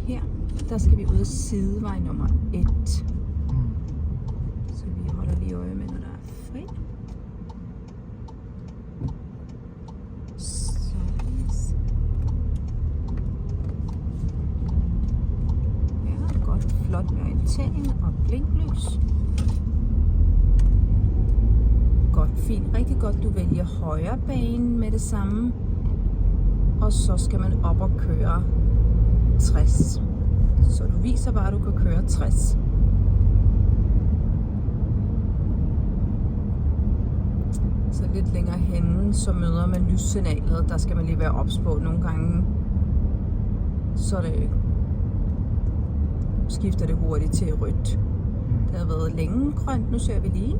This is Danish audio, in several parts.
her, der skal vi ud af sidevej nummer 1. Så vi holder lige øje med, når der er fri. Så ja, godt, flot med orientering og blinklys. Godt, fint, rigtig godt, du vælger højre bane med det samme. Og så skal man op og køre 60. Så du viser bare, at du kan køre 60. Så lidt længere henne, så møder man lyssignalet. Der skal man lige være ops på. Nogle gange, så det skifter det hurtigt til rødt. Det har været længe grønt, nu ser vi lige.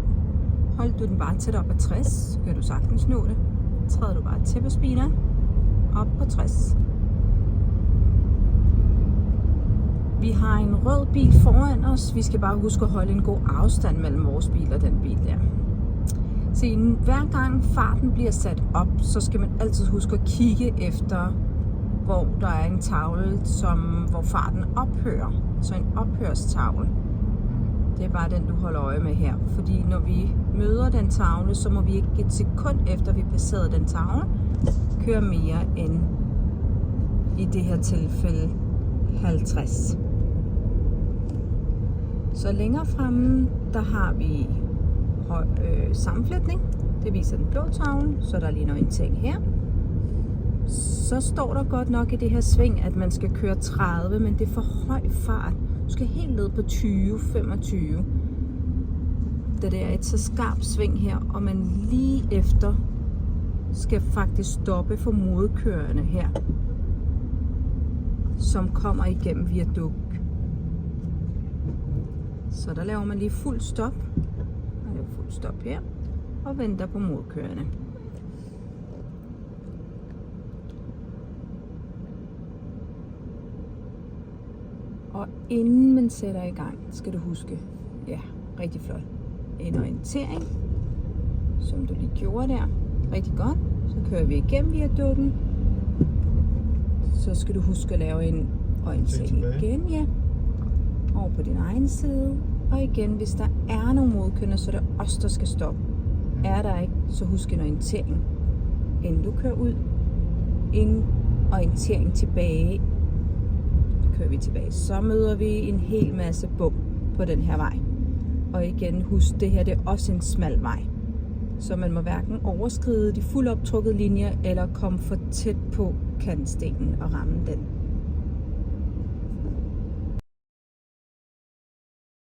Hold du den bare tæt op af 60, så kan du sagtens nå det. Træder du bare til på speederen. Op på 60. Vi har en rød bil foran os. Vi skal bare huske at holde en god afstand mellem vores bil og den bil der. Se, hver gang farten bliver sat op, så skal man altid huske at kigge efter, hvor der er en tavle, hvor farten ophører. Så en ophørstavle. Det er bare den, du holder øje med her. Fordi når vi møder den tavle, så må vi ikke et sekund efter, vi passerede den tavle, køre mere end i det her tilfælde 50. Så længere fremme, der har vi sammenflætning. Det viser den blå tavle, så der er lige en ting her. Så står der godt nok i det her sving, at man skal køre 30, men det er for høj fart. Du skal helt ned på 20-25. Det er et så skarpt sving her, og man lige efter skal faktisk stoppe for modkørende her, som kommer igennem viadukt. Så der laver man lige fuld stop. Man laver fuld stop her og venter på modkørende. Og inden man sætter i gang, skal du huske, ja, rigtig flot, en orientering, som du lige gjorde der. Rigtig godt. Så kører vi igennem viadukten. Så skal du huske at lave en orientering igen, ja. Over på din egen side. Og igen, hvis der er nogle modkørende, så er det os, der skal stoppe. Er der ikke, så husk en orientering, inden du kører ud. En orientering tilbage. Kører vi tilbage, så møder vi en hel masse bump på den her vej. Og igen, husk, det her det er også en smal vej. Så man må hverken overskride de fuldt optrukkede linjer, eller komme for tæt på kantstenen og ramme den.